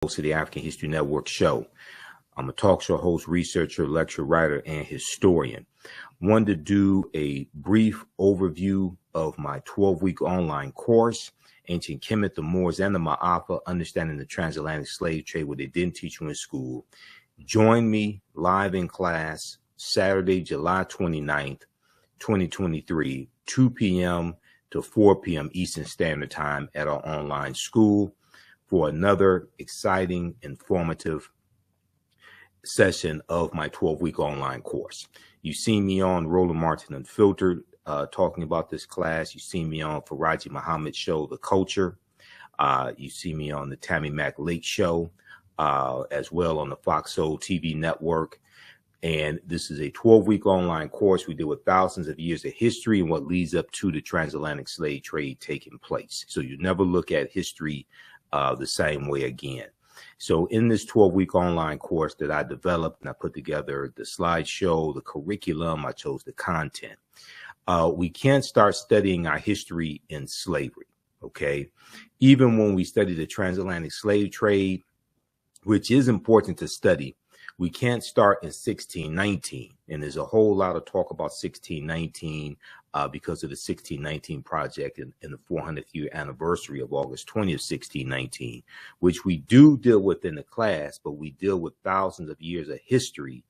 host of the African History Network show. I'm a talk show host, researcher, lecturer, writer, and historian. Wanted to do a brief overview of my 12-week online course, Ancient Kemet, the Moors, and the Ma'afa, Understanding the Transatlantic Slave Trade, what they didn't teach you in school. Join me live in class Saturday, July 29th, 2023, 2 p.m. to 4 p.m. Eastern Standard Time at our online school for another exciting, informative session of my 12-week online course. You see me on Roland Martin Unfiltered talking about this class. You see me on Faraji Muhammad's show, The Culture. You see me on the Tammy Mack Lake show, as well on the Fox Soul TV network. And this is a 12-week online course. We deal with thousands of years of history and what leads up to the transatlantic slave trade taking place. So you never look at history the same way again. So in this 12-week online course that I developed and I put together the slideshow, the curriculum, I chose the content. We can't start studying our history in slavery, okay? Even when we study the transatlantic slave trade, which is important to study, we can't start in 1619. And there's a whole lot of talk about 1619 because of the 1619 project and the 400th year anniversary of August 20th, 1619, which we do deal with in the class, but we deal with thousands of years of history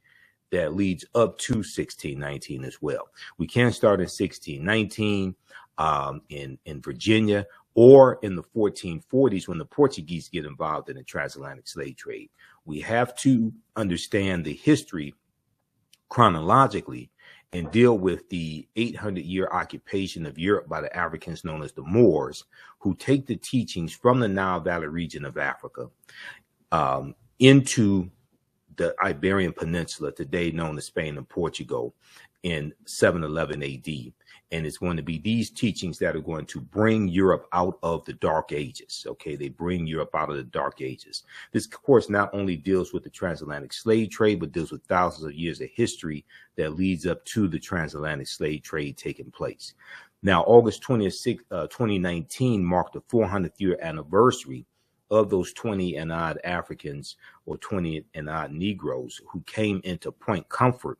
that leads up to 1619 as well. We can't start in 1619 in Virginia or in the 1440s when the Portuguese get involved in the transatlantic slave trade. We have to understand the history chronologically and deal with the 800-year occupation of Europe by the Africans known as the Moors, who take the teachings from the Nile Valley region of Africa into the Iberian Peninsula, today known as Spain and Portugal, in 711 AD. And it's going to be these teachings that are going to bring Europe out of the Dark Ages. Okay, they bring Europe out of the Dark Ages. This course not only deals with the transatlantic slave trade, but deals with thousands of years of history that leads up to the transatlantic slave trade taking place. Now, August 20th, 2019 marked the 400th year anniversary of those 20 and odd Africans or 20 and odd Negroes who came into Point Comfort,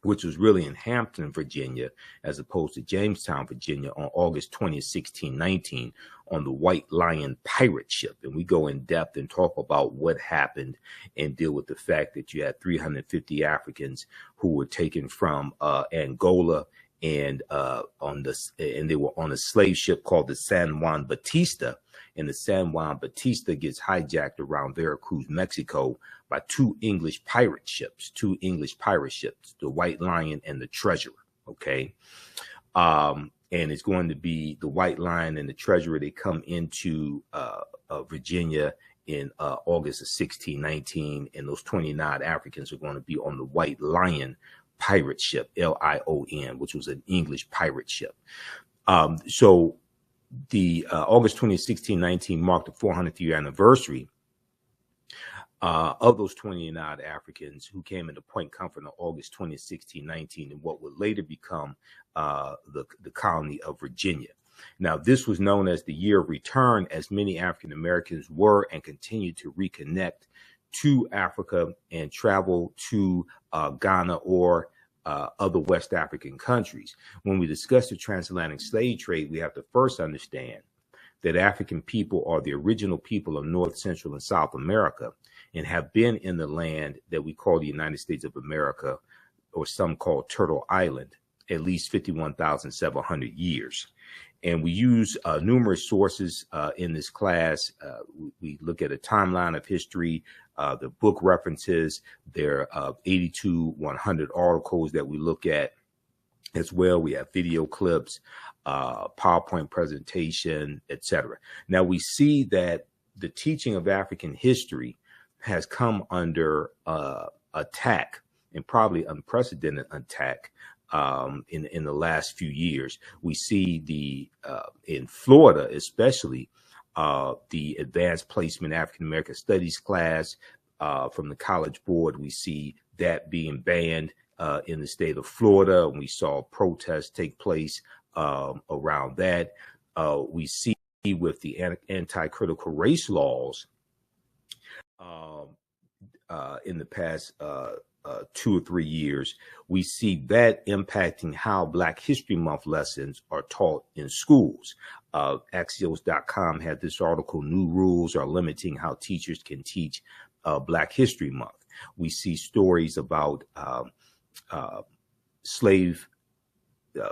which was really in Hampton, Virginia, as opposed to Jamestown, Virginia, on August 20th, 1619, on the White Lion pirate ship. And we go in depth and talk about what happened and deal with the fact that you had 350 Africans who were taken from Angola and they were on a slave ship called the San Juan Batista. And the San Juan Batista gets hijacked around Veracruz, Mexico, by two English pirate ships, the White Lion and the Treasurer. Okay. And it's going to be the White Lion and the Treasurer. They come into Virginia in August of 1619, and those 29 Africans are going to be on the White Lion pirate ship, Lion, which was an English pirate ship. So the August 20th, 1619 marked the 400th year anniversary of those 29 Africans who came into Point Comfort on August 20th, 1619, in what would later become the colony of Virginia. Now, this was known as the year of return, as many African Americans were and continue to reconnect to Africa and travel to Ghana or other West African countries. When we discuss the transatlantic slave trade, we have to first understand that African people are the original people of North, Central, and South America and have been in the land that we call the United States of America, or some call Turtle Island, at least 51,700 years. And we use numerous sources in this class. We look at a timeline of history, the book references. There are 100 articles that we look at as well. We have video clips, PowerPoint presentation, etc. Now we see that the teaching of African history has come under attack, and probably unprecedented attack, in the last few years. We see in Florida, especially, the advanced placement African American studies class from the College Board. We see that being banned in the state of Florida. We saw protests take place around that. We see with the anti-critical race laws in the past 2 or 3 years, we see that impacting how Black History Month lessons are taught in schools. Axios.com had this article, New Rules Are Limiting How Teachers Can Teach Black History Month. We see stories about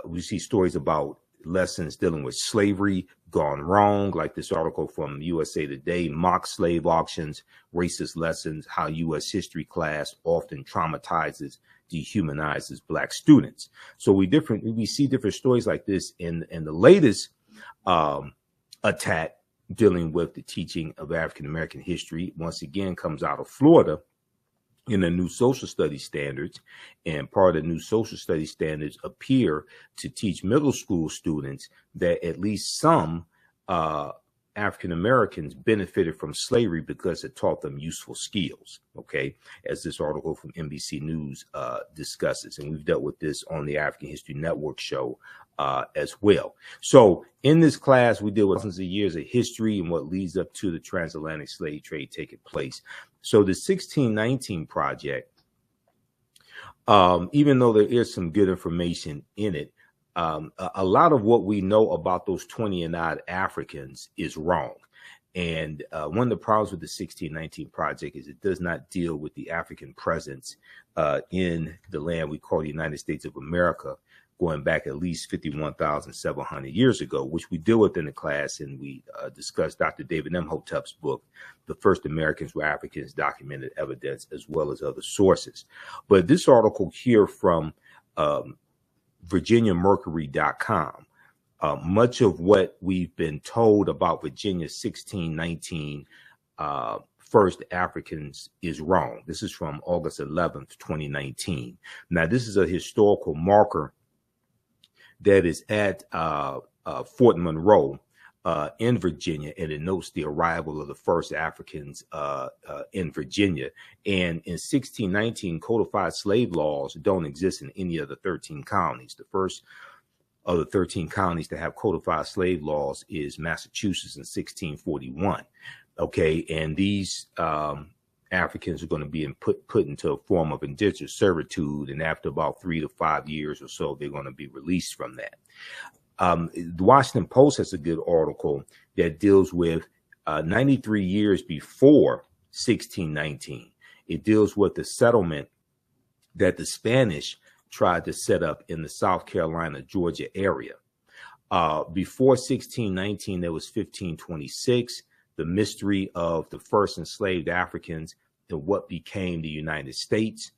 we see stories about lessons dealing with slavery gone wrong, like this article from USA Today, mock slave auctions, racist lessons, how U.S. history class often traumatizes, dehumanizes Black students. So we see different stories like this in the latest attack dealing with the teaching of African American history. Once again, comes out of Florida in the new social studies standards, and part of the new social studies standards appear to teach middle school students that at least some African Americans benefited from slavery because it taught them useful skills, okay, as this article from NBC News discusses. And we've dealt with this on the African History Network show as well. So in this class, we deal with thousands of years of history and what leads up to the transatlantic slave trade taking place. So the 1619 project, even though there is some good information in it, a lot of what we know about those 20 and odd Africans is wrong. And one of the problems with the 1619 project is it does not deal with the African presence in the land we call the United States of America, going back at least 51,700 years ago, which we deal with in the class. And we discussed Dr. David Imhotep's book, The First Americans Were Africans, Documented Evidence, as well as other sources. But this article here from VirginiaMercury.com, much of what we've been told about Virginia 1619 first Africans is wrong. This is from August 11th, 2019. Now, this is a historical marker that is at Fort Monroe in Virginia, and it notes the arrival of the first Africans in Virginia. And in 1619, codified slave laws don't exist in any of the 13 colonies. The first of the 13 colonies to have codified slave laws is Massachusetts in 1641. Okay, and these Africans are going to be put into a form of indentured servitude, and after about 3 to 5 years or so, they're going to be released from that. The Washington Post has a good article that deals with 93 years before 1619. It deals with the settlement that the Spanish tried to set up in the South Carolina, Georgia area. Before 1619, there was 1526. The mystery of the first enslaved Africans in what became the United States.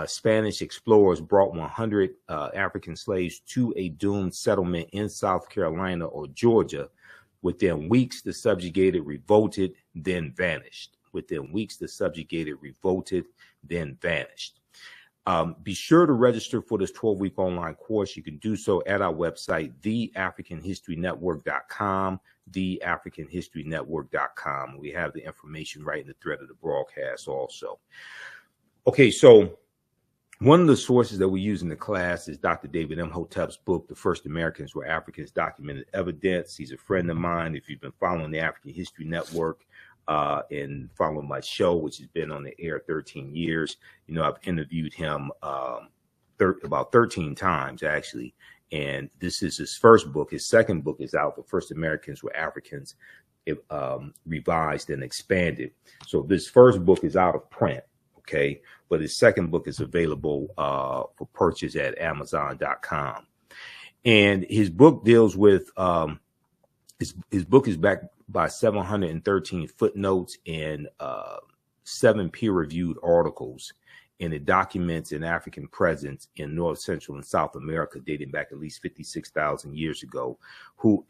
Spanish explorers brought 100 African slaves to a doomed settlement in South Carolina or Georgia. Within weeks, the subjugated revolted, then vanished. Within weeks, the subjugated revolted, then vanished. Be sure to register for this 12-week online course. You can do so at our website, theafricanhistorynetwork.com, theafricanhistorynetwork.com. We have the information right in the thread of the broadcast also. Okay, so one of the sources that we use in the class is Dr. David Imhotep's book, The First Americans Were Africans, Documented Evidence. He's a friend of mine. If you've been following the African History Network and following my show, which has been on the air 13 years, you know, I've interviewed him about 13 times, actually. And this is his first book. His second book is out, The First Americans Were Africans, revised and expanded. So this first book is out of print. Okay, but his second book is available for purchase at Amazon.com. And his book deals with his book is backed by 713 footnotes and 7 peer-reviewed articles, and it documents an African presence in North, Central, and South America dating back at least 56,000 years ago,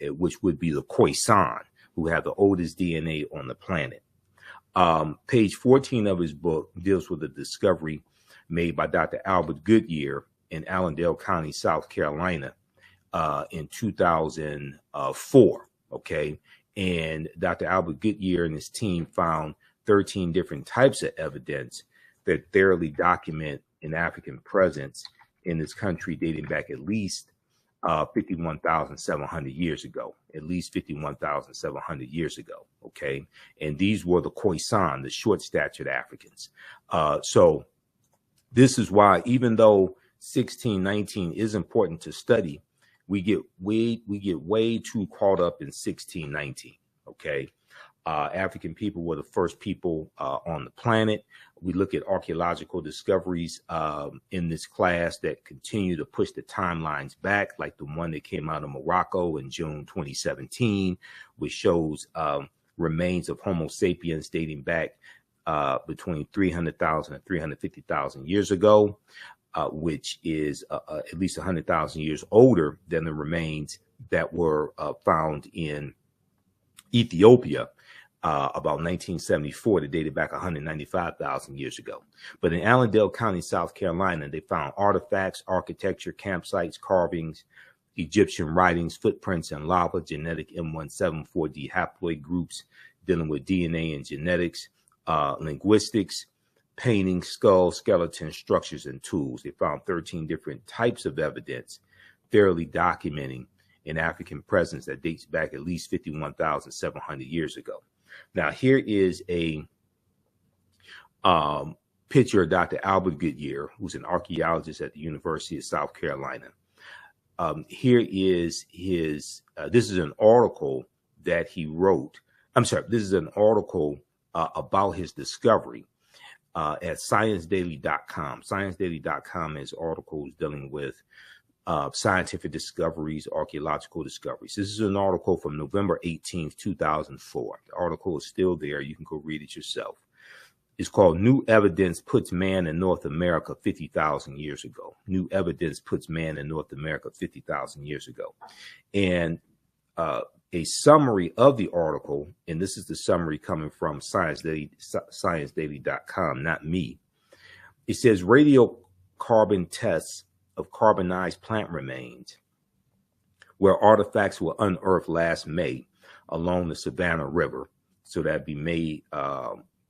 which would be the Khoisan, who have the oldest DNA on the planet. Page 14 of his book deals with a discovery made by Dr. Albert Goodyear in Allendale County, South Carolina, in 2004. Okay. And Dr. Albert Goodyear and his team found 13 different types of evidence that thoroughly document an African presence in this country dating back at least 51,700 years ago, at least 51,700 years ago. Okay. And these were the Khoisan, the short statured Africans. So this is why, even though 1619 is important to study, we get way too caught up in 1619. Okay. African people were the first people on the planet. We look at archaeological discoveries in this class that continue to push the timelines back, like the one that came out of Morocco in June 2017, which shows remains of Homo sapiens dating back between 300,000 and 350,000 years ago, which is at least 100,000 years older than the remains that were found in Ethiopia about 1974, that dated back 195,000 years ago. But in Allendale County, South Carolina, they found artifacts, architecture, campsites, carvings, Egyptian writings, footprints in lava, genetic M174D haploid groups dealing with DNA and genetics, linguistics, paintings, skulls, skeletons, structures, and tools. They found 13 different types of evidence, thoroughly documenting an African presence that dates back at least 51,700 years ago. Now, here is a picture of Dr. Albert Goodyear, who's an archaeologist at the University of South Carolina. Here is his, this is an article that he wrote. I'm sorry, this is an article about his discovery at ScienceDaily.com. ScienceDaily.com has articles dealing with scientific discoveries, archaeological discoveries. This is an article from November 18th, 2004. The article is still there. You can go read it yourself. It's called New Evidence Puts Man in North America 50,000 Years Ago. New Evidence Puts Man in North America 50,000 years ago. And a summary of the article, and this is the summary coming from ScienceDaily.com, not me. It says radiocarbon tests of carbonized plant remains, where artifacts were unearthed last May along the Savannah River. So that'd be May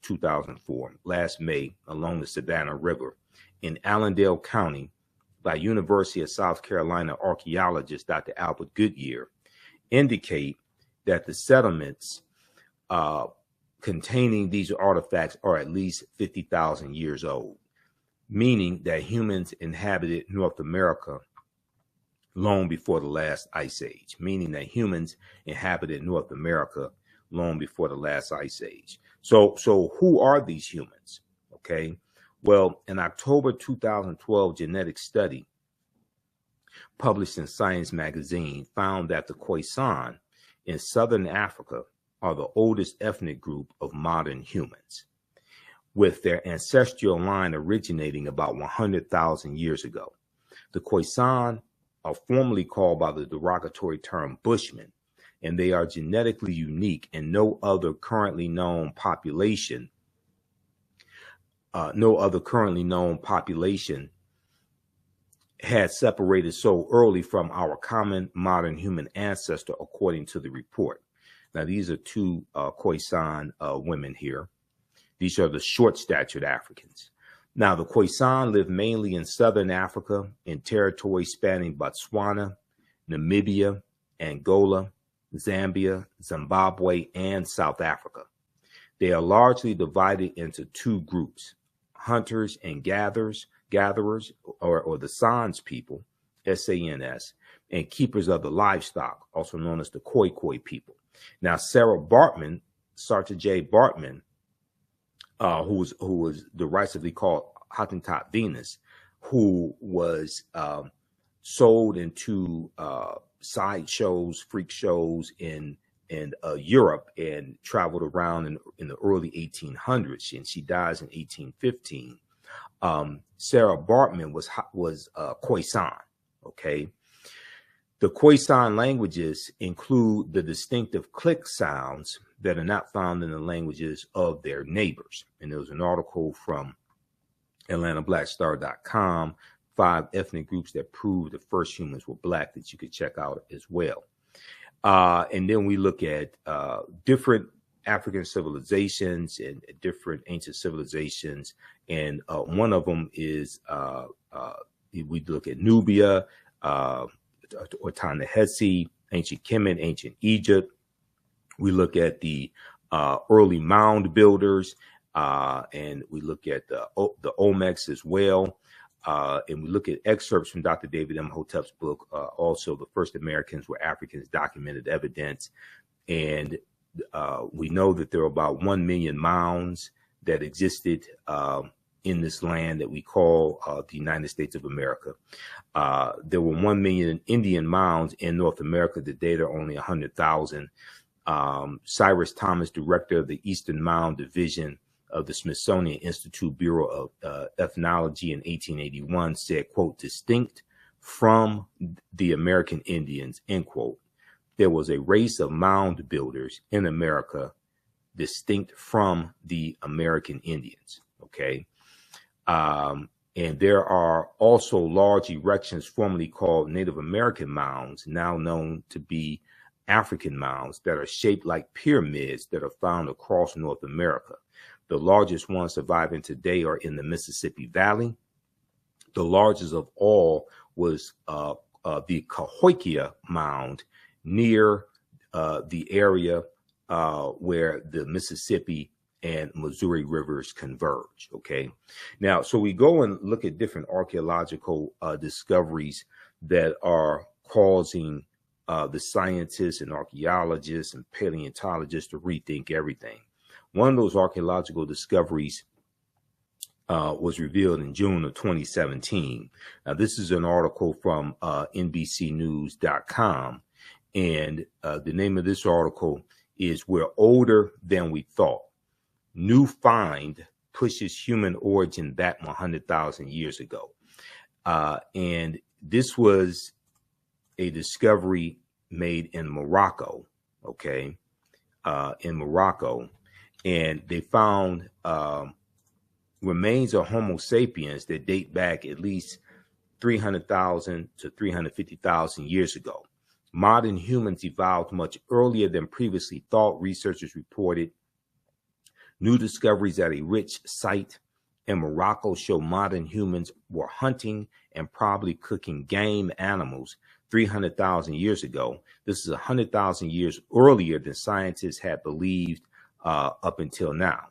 2004, last May along the Savannah River in Allendale County by University of South Carolina archaeologist Dr. Albert Goodyear, indicate that the settlements containing these artifacts are at least 50,000 years old, meaning that humans inhabited North America long before the last ice age, meaning that humans inhabited North America long before the last ice age. So who are these humans? Okay. Well, an October 2012 genetic study published in Science magazine found that the Khoisan in Southern Africa are the oldest ethnic group of modern humans, with their ancestral line originating about 100,000 years ago. The Khoisan are formally called by the derogatory term Bushmen, and they are genetically unique, and no other currently known population had separated so early from our common modern human ancestor, according to the report. Now, these are two Khoisan women here. These are the short-statured Africans. Now, the Khoisan live mainly in southern Africa in territories spanning Botswana, Namibia, Angola, Zambia, Zimbabwe, and South Africa. They are largely divided into two groups: hunters and gatherers, or the Sans people, S-A-N-S, and keepers of the livestock, also known as the Khoi people. Now, Sarta J. Bartman, who was derisively called Hottentot Venus, who was sold into side shows, freak shows in Europe, and traveled around in the early 1800s, and she dies in 1815. Sarah Bartman was Khoisan. Okay. The Khoisan languages include the distinctive click sounds that are not found in the languages of their neighbors. And there was an article from AtlantaBlackStar.com, 5 ethnic groups that prove the first humans were black, that you could check out as well. And then we look at different African civilizations and different ancient civilizations. And one of them is, we look at Nubia, or Ta-Nehisi, ancient Kemet, ancient Egypt. We look at the early mound builders, and we look at the Olmecs as well. And we look at excerpts from Dr. David M. Hotep's book, also The First Americans Were Africans, Documented Evidence. And we know that there are about 1 million mounds that existed in this land that we call the United States of America. There were 1 million Indian mounds in North America. The data are only 100,000. Cyrus Thomas, director of the Eastern Mound Division of the Smithsonian Institute Bureau of Ethnology in 1881, said, quote, distinct from the American Indians, end quote. There was a race of mound builders in America distinct from the American Indians, okay? And there are also large erections formerly called Native American mounds, now known to be African mounds, that are shaped like pyramids that are found across North America. The largest ones surviving today are in the Mississippi Valley. The largest of all was the Cahokia Mound near the area where the Mississippi and Missouri rivers converge, okay? Now, so we go and look at different archaeological discoveries that are causing the scientists and archaeologists and paleontologists to rethink everything. One of those archaeological discoveries was revealed in June of 2017. Now, this is an article from NBCnews.com, and the name of this article is "We're Older Than We Thought. New Find Pushes Human Origin Back 100,000 Years Ago." And this was a discovery made in Morocco, okay, in Morocco. And they found remains of Homo sapiens that date back at least 300,000 to 350,000 years ago. Modern humans evolved much earlier than previously thought, researchers reported. New discoveries at a rich site in Morocco show modern humans were hunting and probably cooking game animals 300,000 years ago. This is 100,000 years earlier than scientists had believed up until now.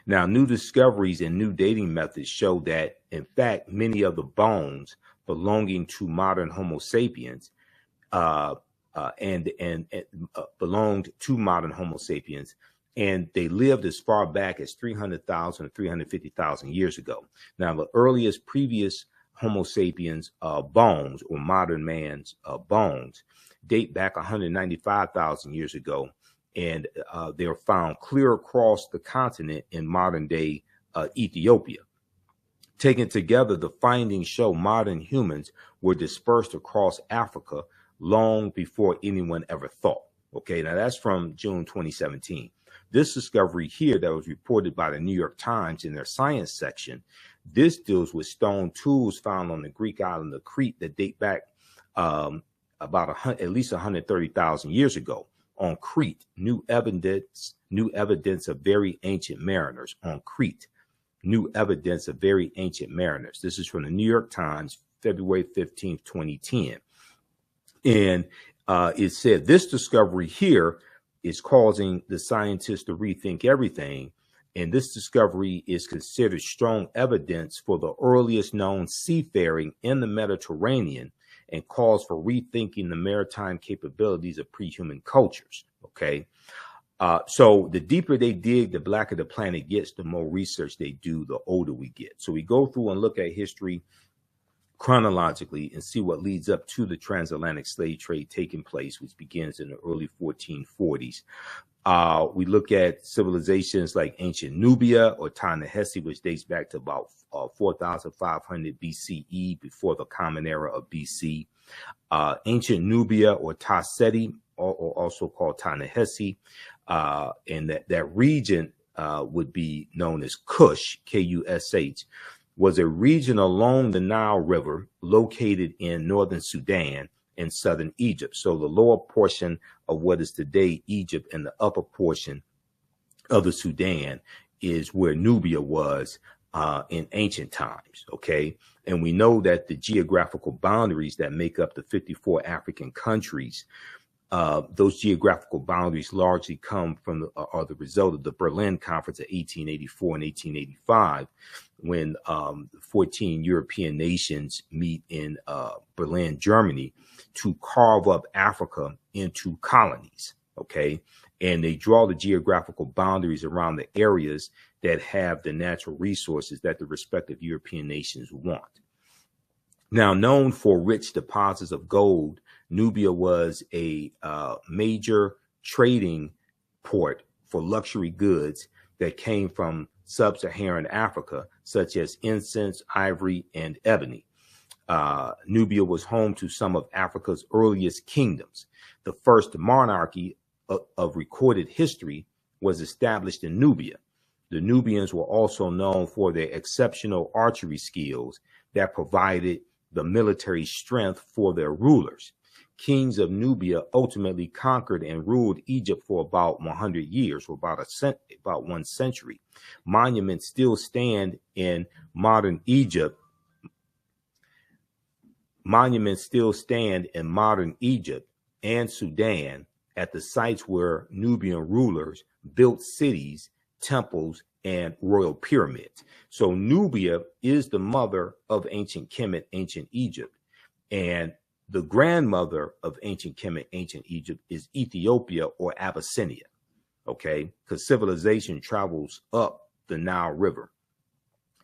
Now, new discoveries and new dating methods show that, in fact, many of the bones belonging to modern Homo sapiens belonged to modern Homo sapiens, and they lived as far back as 300,000 to 350,000 years ago. Now, the earliest previous Homo sapiens bones, or modern man's bones, date back 195,000 years ago, and they are found clear across the continent in modern day Ethiopia. Taken together, the findings show modern humans were dispersed across Africa long before anyone ever thought. Okay, now that's from June 2017. This discovery here that was reported by the New York Times in their science section, this deals with stone tools found on the Greek island of Crete that date back at least 130,000 years ago. On Crete, new evidence of very ancient mariners. On Crete, new evidence of very ancient mariners. This is from the New York Times, February 15th, 2010. And it said this discovery here is causing the scientists to rethink everything. And this discovery is considered strong evidence for the earliest known seafaring in the Mediterranean and calls for rethinking the maritime capabilities of pre-human cultures. Okay. So the deeper they dig, the blacker the planet gets, the more research they do, the older we get. So we go through and look at history chronologically and see what leads up to the transatlantic slave trade taking place, which begins in the early 1440s. We look at civilizations like ancient Nubia or Ta-Nehisi, which dates back to about 4,500 BCE, before the Common Era of BC. Ancient Nubia or Ta-Seti, or also called Ta-Nehisi, and that region would be known as Kush, K-U-S-H, was a region along the Nile River located in northern Sudan and southern Egypt. So the lower portion of what is today Egypt and the upper portion of the Sudan is where Nubia was in ancient times, okay? And we know that the geographical boundaries that make up the 54 African countries, those geographical boundaries largely come from are the result of the Berlin Conference of 1884 and 1885, when 14 European nations meet in Berlin, Germany, to carve up Africa into colonies, okay? And they draw the geographical boundaries around the areas that have the natural resources that the respective European nations want. Now, known for rich deposits of gold, Nubia was a major trading port for luxury goods that came from sub-Saharan Africa, such as incense, ivory, and ebony. Nubia was home to some of Africa's earliest kingdoms. The first monarchy of recorded history was established in Nubia. The Nubians were also known for their exceptional archery skills that provided the military strength for their rulers. Kings of Nubia ultimately conquered and ruled Egypt for about 100 years, or about 1 century. Monuments still stand in modern Egypt. Monuments still stand in modern Egypt and Sudan at the sites where Nubian rulers built cities, temples, and royal pyramids. So Nubia is the mother of ancient Kemet, ancient Egypt. And the grandmother of ancient Kemet, ancient Egypt, is Ethiopia or Abyssinia, okay? Because civilization travels up the Nile River.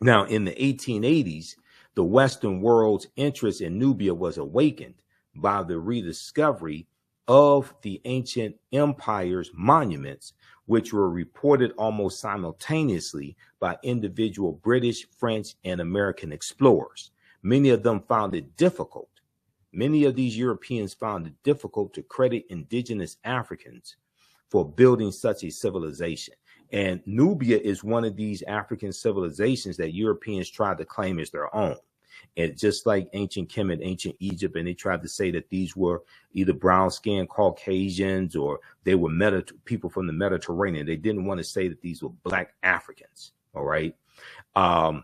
Now, in the 1880s, the Western world's interest in Nubia was awakened by the rediscovery of the ancient empire's monuments, which were reported almost simultaneously by individual British, French, and American explorers. Many of them found it difficult. Many of these Europeans found it difficult to credit indigenous Africans for building such a civilization. And Nubia is one of these African civilizations that Europeans tried to claim as their own. And just like ancient Kemet, ancient Egypt, and they tried to say that these were either brown-skinned Caucasians or they were people from the Mediterranean. They didn't want to say that these were Black Africans, all right? And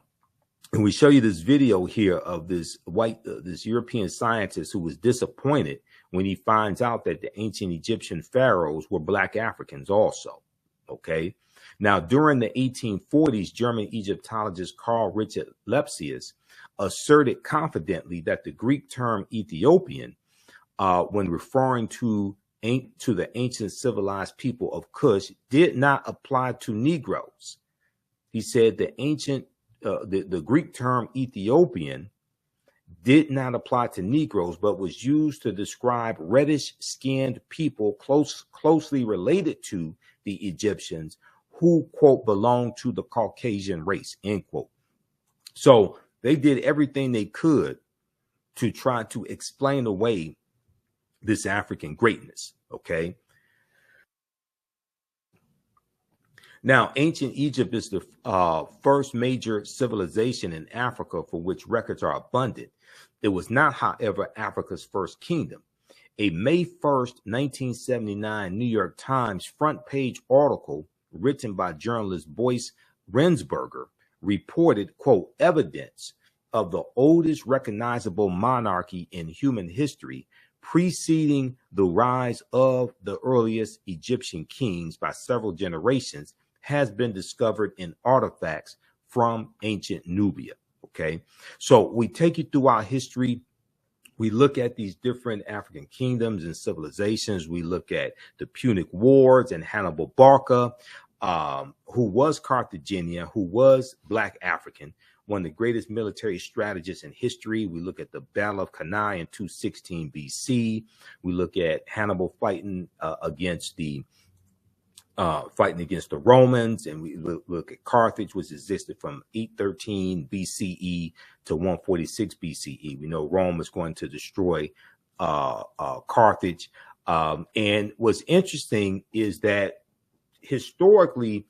we show you this video here of this this European scientist who was disappointed when he finds out that the ancient Egyptian pharaohs were Black Africans also, okay? Now, during the 1840s, German Egyptologist Carl Richard Lepsius asserted confidently that the Greek term Ethiopian, when referring to the ancient civilized people of Kush, did not apply to Negroes. He said the Greek term Ethiopian did not apply to Negroes, but was used to describe reddish-skinned people closely related to the Egyptians who, quote, belonged to the Caucasian race, end quote. So they did everything they could to try to explain away this African greatness, okay? Now, ancient Egypt is the first major civilization in Africa for which records are abundant. It was not, however, Africa's first kingdom. A May 1st, 1979 New York Times front page article written by journalist Boyce Rensberger reported, quote, evidence of the oldest recognizable monarchy in human history preceding the rise of the earliest Egyptian kings by several generations has been discovered in artifacts from ancient Nubia, okay? So we take you through our history. We look at these different African kingdoms and civilizations. We look at the Punic Wars and Hannibal Barca, who was Carthaginian, who was Black African, one of the greatest military strategists in history. We look at the Battle of Cannae in 216 BC. We look at Hannibal fighting against the Romans, and we look at Carthage, which existed from 813 BCE to 146 BCE. We know Rome was going to destroy Carthage. And what's interesting is that historically,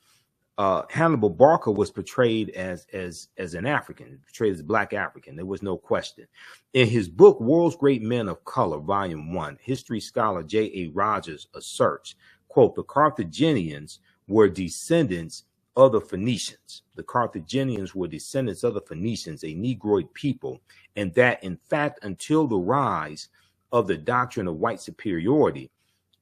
Hannibal Barca was portrayed as an African, portrayed as a Black African. There was no question. In his book, World's Great Men of Color, Volume 1, history scholar J.A. Rogers asserts, quote, the Carthaginians were descendants of the Phoenicians. The Carthaginians were descendants of the Phoenicians, a Negroid people, and that, in fact, until the rise of the doctrine of white superiority,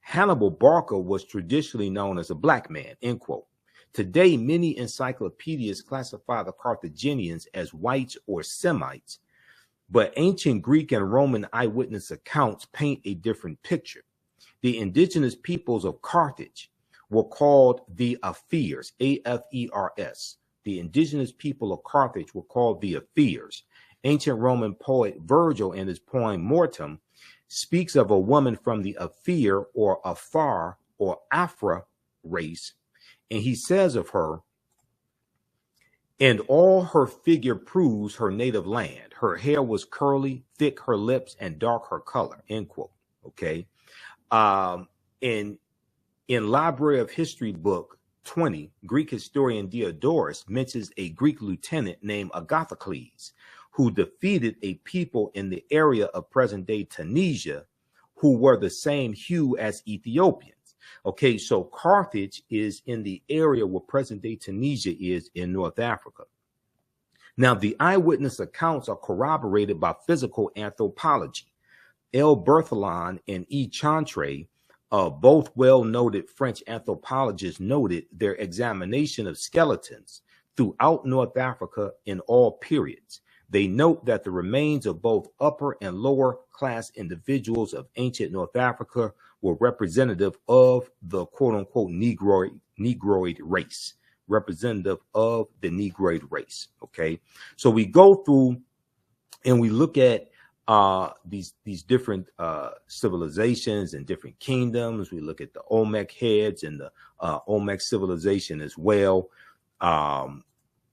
Hannibal Barca was traditionally known as a black man, end quote. Today, many encyclopedias classify the Carthaginians as whites or Semites, but ancient Greek and Roman eyewitness accounts paint a different picture. The indigenous peoples of Carthage were called the Afers, A-F-E-R-S. The indigenous people of Carthage were called the Afers. Ancient Roman poet Virgil, in his poem Mortem, speaks of a woman from the Afer or Afar or Afra race, and he says of her, and all her figure proves her native land. Her hair was curly, thick her lips, and dark her color, end quote. Okay. In Library of History book 20, Greek historian Diodorus mentions a Greek lieutenant named Agathocles, who defeated a people in the area of present-day Tunisia who were the same hue as Ethiopians. Okay, so Carthage is in the area where present-day Tunisia is in North Africa. Now, the eyewitness accounts are corroborated by physical anthropology. L. Berthelon and E. Chantre, both well-noted French anthropologists, noted their examination of skeletons throughout North Africa in all periods. They note that the remains of both upper and lower class individuals of ancient North Africa were representative of the quote-unquote Negroid race, representative of the Negroid race, okay? So we go through and we look at these different civilizations and different kingdoms. We look at the Olmec heads and the Olmec civilization as well,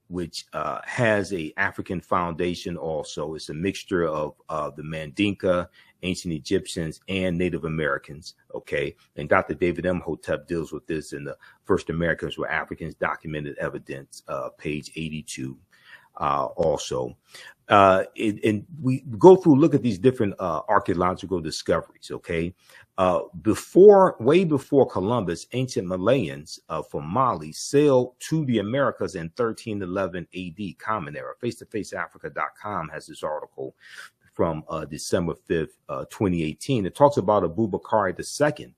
which has a African foundation also. It's a mixture of the Mandinka, ancient Egyptians, and Native Americans, okay? And Dr. David M. Hotep deals with this in the First Americans Were Africans, Documented Evidence, page 82 also. And we go through, look at these different archaeological discoveries, okay? Way before Columbus, ancient Malayans from Mali sailed to the Americas in 1311 AD, Common Era. FaceToFaceAfrica.com has this article from December 5th, 2018. It talks about Abubakar II,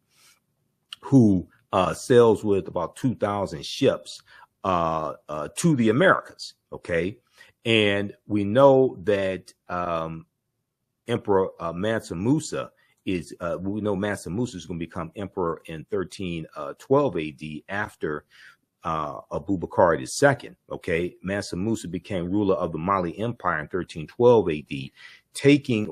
who sails with about 2,000 ships to the Americas, okay? And we know that Emperor Mansa Musa is, Mansa Musa is going to become emperor in 1312 AD after Abubakar II, okay? Mansa Musa became ruler of the Mali Empire in 1312 AD, taking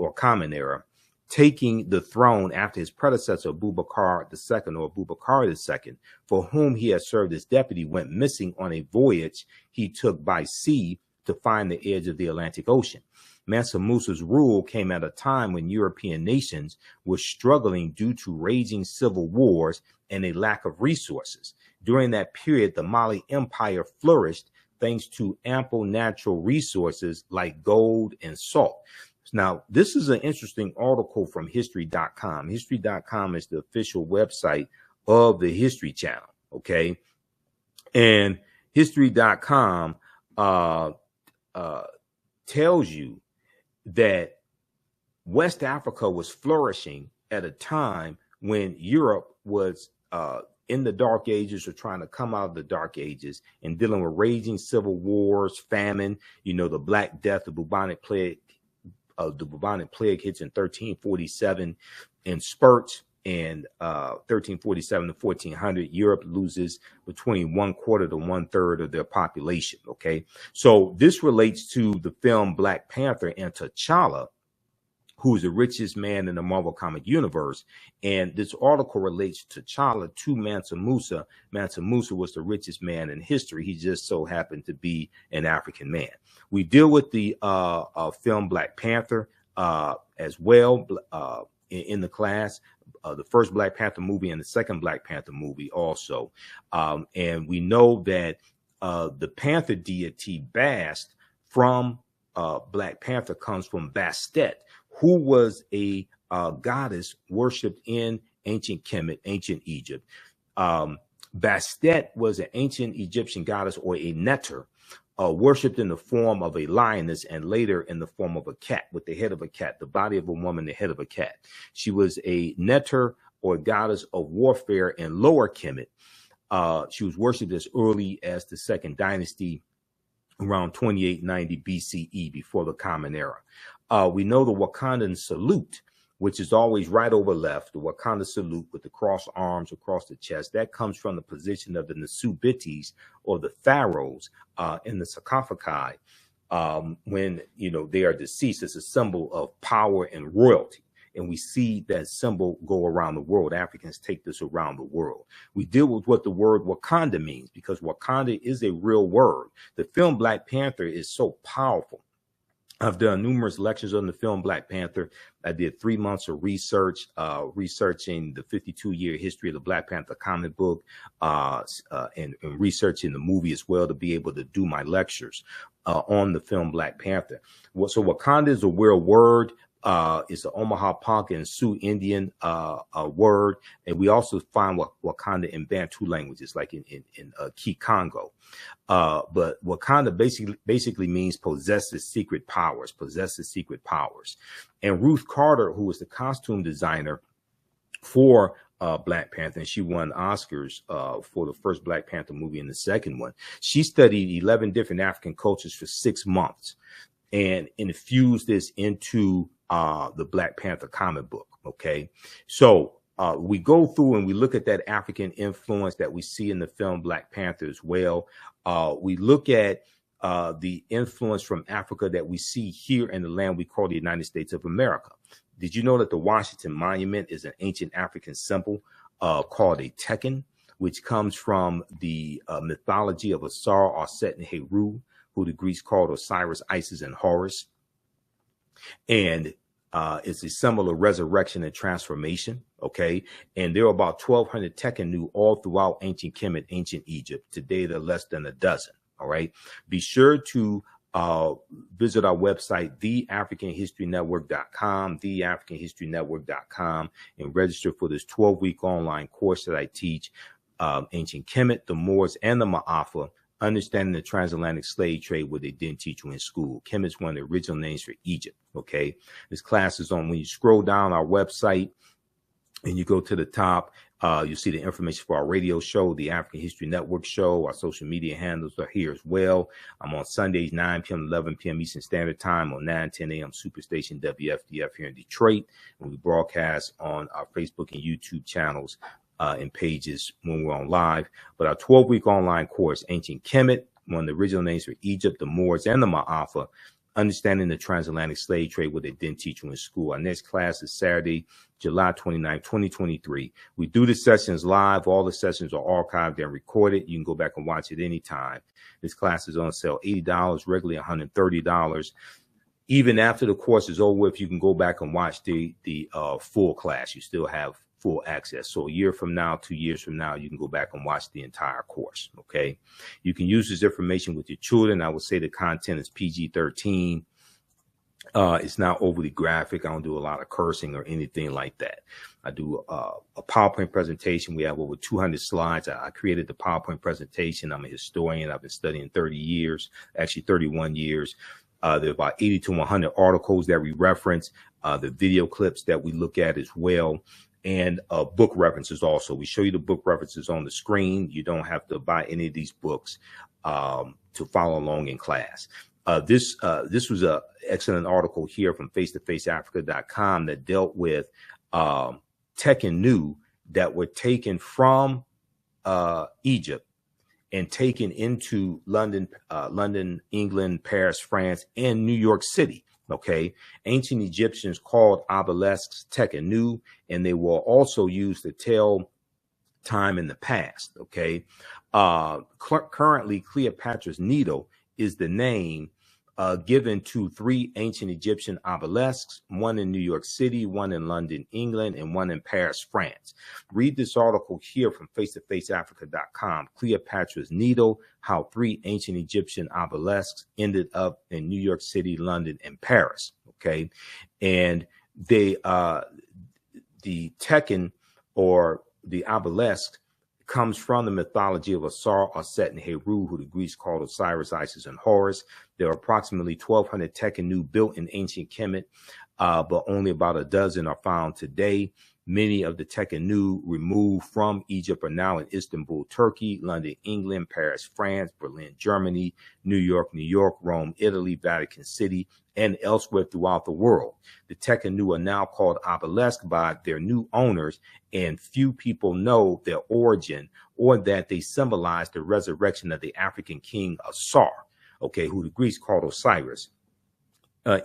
the throne after his predecessor Abubakar II, or Abubakar II, for whom he had served as deputy, went missing on a voyage he took by sea to find the edge of the Atlantic Ocean. Mansa Musa's rule came at a time when European nations were struggling due to raging civil wars and a lack of resources. During that period, the Mali Empire flourished thanks to ample natural resources like gold and salt. Now, this is an interesting article from History.com. History.com is the official website of the History Channel, okay? And History.com tells you that West Africa was flourishing at a time when Europe was in the Dark Ages, or trying to come out of the Dark Ages, and dealing with raging civil wars, famine, the Black Death, the bubonic plague. The bubonic plague hits in 1347 in spurts, and 1347 to 1400, Europe loses between 1/4 to 1/3 of their population. Okay, so this relates to the film Black Panther and T'Challa, who's the richest man in the Marvel comic universe. And this article relates T'Challa to Mansa Musa. Mansa Musa was the richest man in history. He just so happened to be an African man. We deal with the film Black Panther as well in the class. The first Black Panther movie and the second Black Panther movie also. And we know that the Panther deity Bast from Black Panther comes from Bastet, who was a goddess worshipped in ancient Kemet, ancient Egypt. Bastet was an ancient Egyptian goddess, or a neter, worshipped in the form of a lioness and later in the form of a cat, with the head of a cat, the body of a woman, the head of a cat. She was a neter, or goddess of warfare in Lower Kemet. She was worshipped as early as the Second Dynasty, around 2890 BCE, before the Common Era. We know the Wakandan salute, which is always right over left, the Wakanda salute with the crossed arms across the chest. That comes from the position of the Nasubitis, or the pharaohs, in the sarcophagi, when, you know, they are deceased. It's a symbol of power and royalty. And we see that symbol go around the world. Africans take this around the world. We deal with what the word Wakanda means, because Wakanda is a real word. The film Black Panther is so powerful. I've done numerous lectures on the film Black Panther. I did 3 months of research, researching the 52-year history of the Black Panther comic book, and researching the movie as well, to be able to do my lectures on the film Black Panther. So Wakanda is a real word. It's an Omaha Ponca and Sioux Indian word, and we also find Wakanda in Bantu languages, like in Kikongo. But Wakanda basically means possesses secret powers, And Ruth Carter, who was the costume designer for Black Panther, and she won Oscars for the first Black Panther movie and the second one. She studied 11 different African cultures for 6 months and infused this into the Black Panther comic book. Okay, so we go through and we look at that African influence that we see in the film Black Panther as well. We look at the influence from Africa that we see here in the land we call the United States of America. Did you know that the Washington Monument is an ancient African symbol called a Tekken, which comes from the mythology of Asar, Aset, and Heru, who the Greeks called Osiris, Isis, and Horus. And it's a symbol of resurrection and transformation. Okay. And there are about 1,200 Tekkenu all throughout ancient Kemet, ancient Egypt. Today, there are less than a dozen. All right. Be sure to visit our website, theafricanhistorynetwork.com, theafricanhistorynetwork.com, and register for this 12-week online course that I teach, ancient Kemet, the Moors, and the Ma'afa, understanding the transatlantic slave trade, what they didn't teach you in school. Kemet is one of the original names for Egypt. Okay. This class is on, when you scroll down our website and you go to the top, you'll see the information for our radio show, the African History Network show. Our social media handles are here as well. I'm on Sundays, 9 p.m. 11 p.m. Eastern Standard Time, on 9:10 a.m. Superstation WFDF here in Detroit. And we broadcast on our Facebook and YouTube channels and pages when we're on live. But our 12-week online course, Ancient Kemet, one of the original names for Egypt, the Moors, and the Ma'afa, understanding the transatlantic slave trade, what they didn't teach you in school. Our next class is Saturday, July 29, 2023. We do the sessions live. All the sessions are archived and recorded. You can go back and watch it anytime. This class is on sale $80, regularly $130. Even after the course is over with, you can go back and watch the full class. You still have full access. So a year from now, 2 years from now, you can go back and watch the entire course. Okay. You can use this information with your children. I would say the content is PG-13. It's not overly graphic. I don't do a lot of cursing or anything like that. I do a PowerPoint presentation. We have over 200 slides. I created the PowerPoint presentation. I'm a historian. I've been studying 30 years, actually 31 years. There are about 80 to 100 articles that we reference, the video clips that we look at as well, and book references also. We show you the book references on the screen. You don't have to buy any of these books to follow along in class. This was an excellent article here from face-to-faceafrica.com that dealt with Tekkenu that were taken from Egypt and taken into London, England, Paris, France, and New York City. Okay. Ancient Egyptians called obelisks Tekkenu, and they were also used to tell time in the past. Okay. Currently, Cleopatra's Needle is the name given to 3 ancient Egyptian obelisks, one in New York City, one in London, England, and one in Paris, France. Read this article here from face-to-faceafrica.com, Cleopatra's Needle, how 3 ancient Egyptian obelisks ended up in New York City, London, and Paris. Okay. And they, the Tekken, or the obelisk, comes from the mythology of Asar, Aset, and Heru, who the Greeks called Osiris, Isis, and Horus. There are approximately 1,200 Tekhenu built in ancient Kemet, but only about a dozen are found today. Many of the Tekhenu removed from Egypt are now in Istanbul, Turkey, London, England, Paris, France, Berlin, Germany, New York, Rome, Italy, Vatican City, and elsewhere throughout the world. The Tekhenu are now called obelisks by their new owners, and few people know their origin or that they symbolize the resurrection of the African king Asar, okay, who the Greeks called Osiris.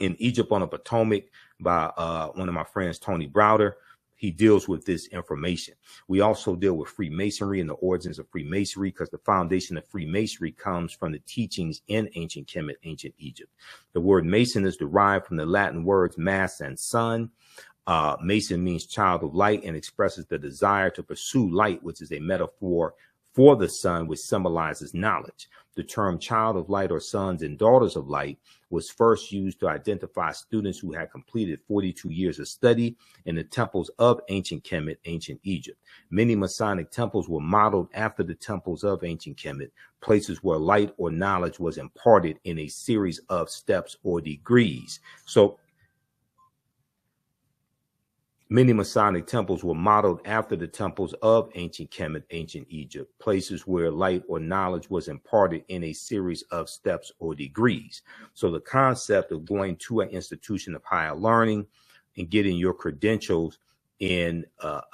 In Egypt on the Potomac by one of my friends, Tony Browder. He deals with this information. We also deal with Freemasonry and the origins of Freemasonry, because the foundation of Freemasonry comes from the teachings in ancient Kemet, ancient Egypt. The word Mason is derived from the Latin words mass and sun. Mason means child of light and expresses the desire to pursue light, which is a metaphor for the sun, which symbolizes knowledge. The term child of light or sons and daughters of light was first used to identify students who had completed 42 years of study in the temples of ancient Kemet, ancient Egypt. Many Masonic temples were modeled after the temples of ancient Kemet, places where light or knowledge was imparted in a series of steps or degrees. So many Masonic temples were modeled after the temples of ancient Kemet, ancient Egypt, places where light or knowledge was imparted in a series of steps or degrees. So the concept of going to an institution of higher learning and getting your credentials in a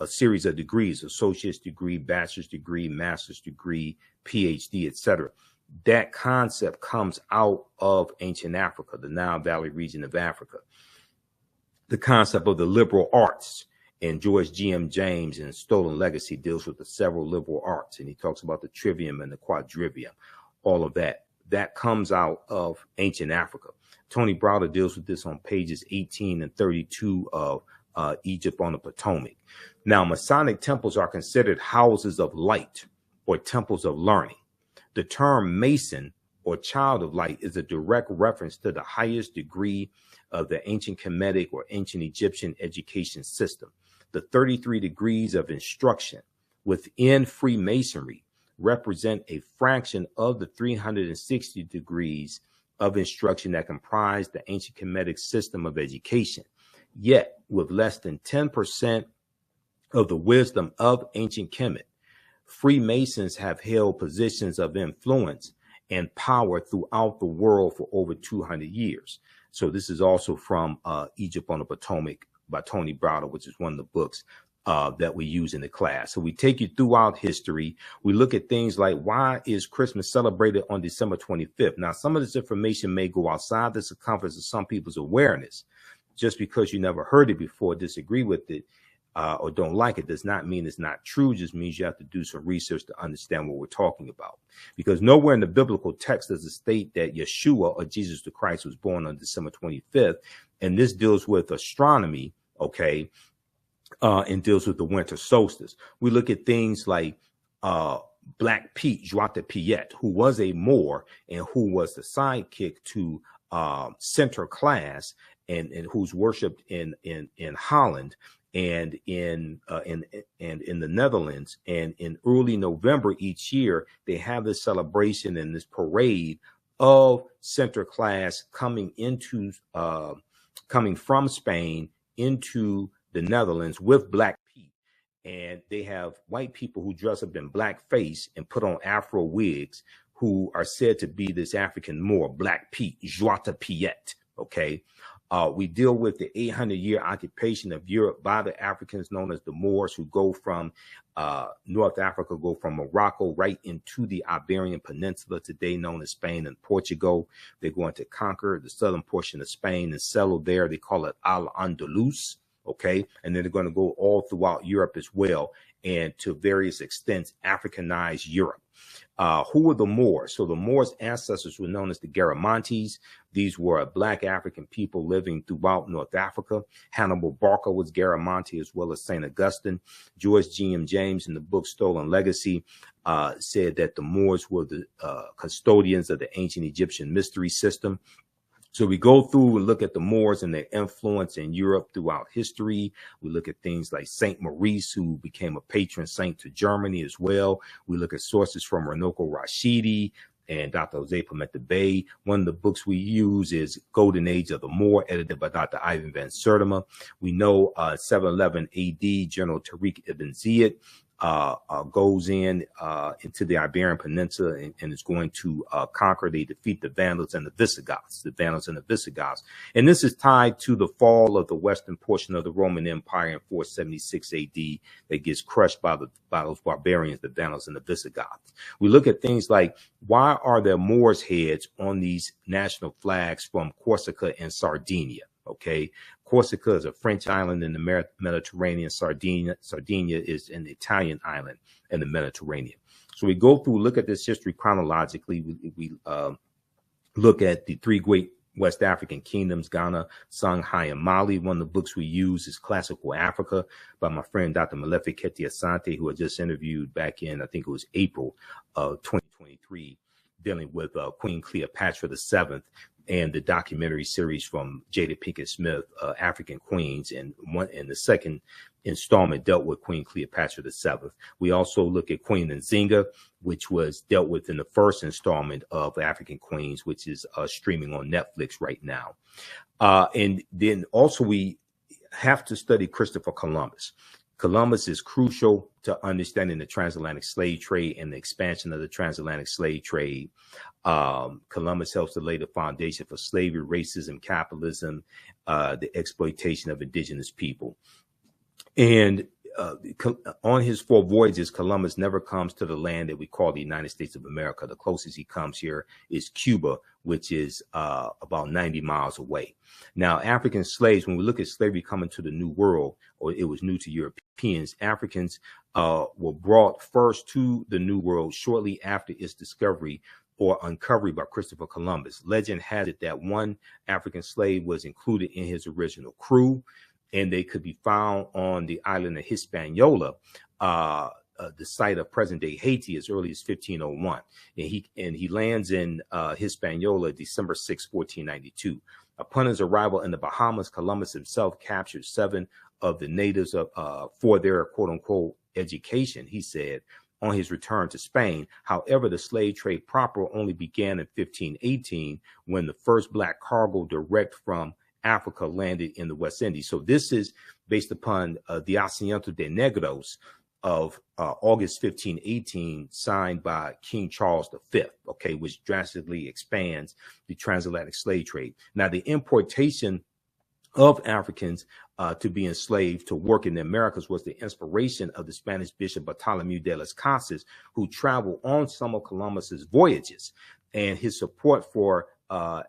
series of degrees, associate's degree, bachelor's degree, master's degree, PhD, etc. That concept comes out of ancient Africa, the Nile Valley region of Africa. The concept of the liberal arts, and George G.M. James in Stolen Legacy deals with the several liberal arts, and he talks about the trivium and the quadrivium, all of that. That comes out of ancient Africa. Tony Browder deals with this on pages 18 and 32 of Egypt on the Potomac. Now, Masonic temples are considered houses of light or temples of learning. The term Mason or child of light is a direct reference to the highest degree of the ancient Kemetic or ancient Egyptian education system. The 33 degrees of instruction within Freemasonry represent a fraction of the 360 degrees of instruction that comprise the ancient Kemetic system of education. Yet, with less than 10% of the wisdom of ancient Kemet, Freemasons have held positions of influence and power throughout the world for over 200 years. So this is also from Egypt on the Potomac by Tony Browder, which is one of the books that we use in the class. So we take you throughout history. We look at things like, why is Christmas celebrated on December 25th? Now, some of this information may go outside the circumference of some people's awareness. Just because you never heard it before, disagree with it, or don't like it, does not mean it's not true. It just means you have to do some research to understand what we're talking about. Because nowhere in the biblical text does it state that Yeshua or Jesus the Christ was born on December 25th. And this deals with astronomy, okay, and deals with the winter solstice. We look at things like Black Pete, Joie de Piet, who was a Moor and who was the sidekick to Sinterklaas and who's worshipped in Holland and in the Netherlands. And in early November each year, they have this celebration and this parade of Sinterklaas coming from Spain into the Netherlands with Black Pete. And they have white people who dress up in blackface and put on Afro wigs, who are said to be this African Moor, Black Pete, Joie de Piet. Okay. We deal with the 800-year occupation of Europe by the Africans known as the Moors, who go from North Africa, go from Morocco right into the Iberian Peninsula, today known as Spain and Portugal. They're going to conquer the southern portion of Spain and settle there. They call it Al-Andalus. Okay. And then they're going to go all throughout Europe as well, and to various extents Africanize Europe. Who were the Moors? So the Moors' ancestors were known as the Garamantes. These were Black African people living throughout North Africa. Hannibal Barca was Garamantes, as well as St. Augustine. George G.M. James in the book Stolen Legacy said that the Moors were the custodians of the ancient Egyptian mystery system. So we go through and look at the Moors and their influence in Europe throughout history. We look at things like Saint Maurice, who became a patron saint to Germany as well. We look at sources from Ranoko Rashidi and Dr. Jose Pimenta Bay. One of the books we use is Golden Age of the Moor, edited by Dr. Ivan van Sertima. We know 711 AD, General Tariq ibn Ziyad goes into the Iberian Peninsula and is going to conquer. They defeat the Vandals and the Visigoths, And this is tied to the fall of the western portion of the Roman Empire in 476 AD that gets crushed by those barbarians, the Vandals and the Visigoths. We look at things like, why are there Moors' heads on these national flags from Corsica and Sardinia? Okay, Corsica is a French island in the Mediterranean. Sardinia is an Italian island in the Mediterranean. So we go through, look at this history chronologically. We look at the three great West African kingdoms, Ghana, Songhai, and Mali. One of the books we use is Classical Africa by my friend Dr. Malefi Keti Asante, who I just interviewed back in, I think it was April of 2023, dealing with Queen Cleopatra VII. And the documentary series from Jada Pinkett Smith, African Queens, and the second installment dealt with Queen Cleopatra VII. We also look at Queen Nzinga, which was dealt with in the first installment of African Queens, which is streaming on Netflix right now. And then also we have to study Christopher Columbus. Columbus is crucial to understanding the transatlantic slave trade and the expansion of the transatlantic slave trade. Columbus helps to lay the foundation for slavery, racism, capitalism, the exploitation of indigenous people. And on his 4 voyages, Columbus never comes to the land that we call the United States of America. The closest he comes here is Cuba, which is about 90 miles away. Now, African slaves, when we look at slavery coming to the New World, or it was new to Europeans, Africans were brought first to the New World shortly after its discovery or uncovery by Christopher Columbus. Legend has it that one African slave was included in his original crew, and they could be found on the island of Hispaniola, the site of present-day Haiti, as early as 1501. And he lands in Hispaniola December 6, 1492. Upon his arrival in the Bahamas, Columbus himself captured 7 of the natives for their quote-unquote education, he said, on his return to Spain. However, the slave trade proper only began in 1518, when the first black cargo direct from Africa landed in the West Indies. So this is based upon the Asiento de Negros of August 1518, signed by King Charles V, okay, which drastically expands the transatlantic slave trade. Now, the importation of Africans to be enslaved to work in the Americas was the inspiration of the Spanish Bishop Bartolomeu de las Casas, who traveled on some of Columbus's voyages, and his support for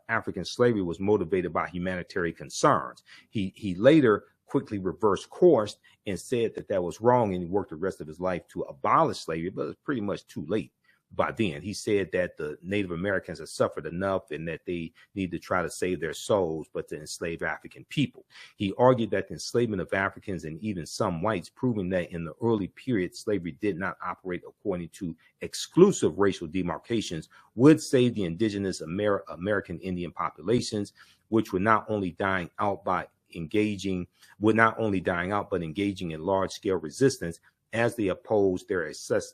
African slavery was motivated by humanitarian concerns. He later quickly reversed course and said that was wrong, and he worked the rest of his life to abolish slavery, but it's pretty much too late by then. He said that the Native Americans have suffered enough and that they need to try to save their souls, but to enslave African people. He argued that the enslavement of Africans and even some whites, proving that in the early period, slavery did not operate according to exclusive racial demarcations, would save the indigenous American Indian populations, which were not only dying out but engaging in large-scale resistance as they opposed their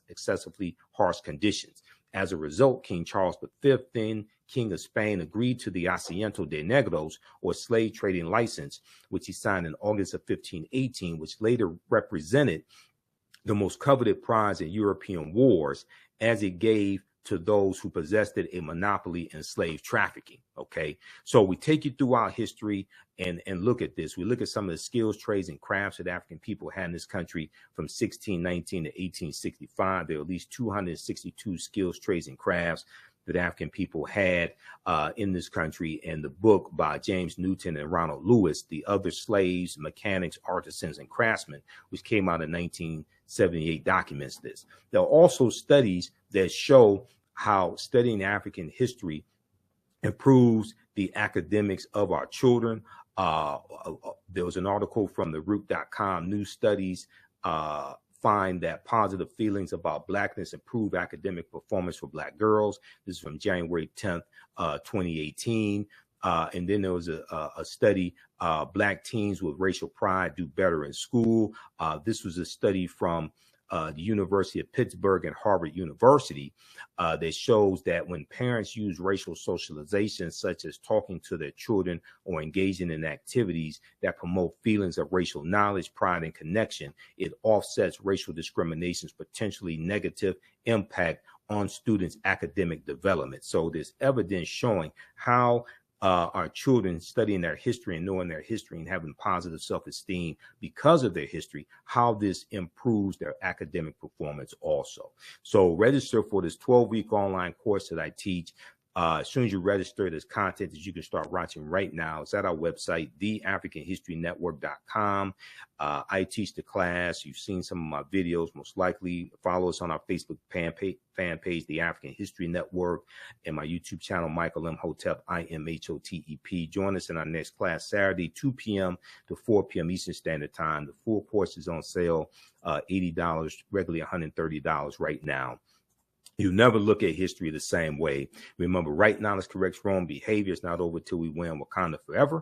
excessively harsh conditions. As a result, King Charles V, then King of Spain, agreed to the Asiento de Negros, or slave trading license, which he signed in August of 1518, which later represented the most coveted prize in European wars, as it gave to those who possessed it a monopoly in slave trafficking. Okay, so we take you throughout history and look at this. We look at some of the skills, trades, and crafts that African people had in this country from 1619 to 1865. There are at least 262 skills, trades, and crafts that African people had in this country. And the book by James Newton and Ronald Lewis, The Other Slaves, Mechanics, Artisans, and Craftsmen, which came out in 1978, documents this. There are also studies that show how studying African history improves the academics of our children. There was an article from the root.com. New studies find that positive feelings about Blackness improve academic performance for Black girls. This is from January 10th, 2018. And then there was a study, Black teens with racial pride do better in school. This was a study from the University of Pittsburgh and Harvard University that shows that when parents use racial socialization, such as talking to their children or engaging in activities that promote feelings of racial knowledge, pride, and connection, it offsets racial discrimination's potentially negative impact on students' academic development. So there's evidence showing how our children studying their history and knowing their history and having positive self-esteem because of their history, how this improves their academic performance also. So register for this 12-week online course that I teach. As soon as you register, there's content that you can start watching right now. It's at our website, theafricanhistorynetwork.com. I teach the class. You've seen some of my videos, most likely. Follow us on our Facebook fan page, The African History Network, and my YouTube channel, Michael M. Hotep, IMHOTEP. Join us in our next class, Saturday, 2 p.m. to 4 p.m. Eastern Standard Time. The full course is on sale, $80, regularly $130 right now. You never look at history the same way. Remember, right knowledge corrects wrong behavior. It's not over till we win. Wakanda forever.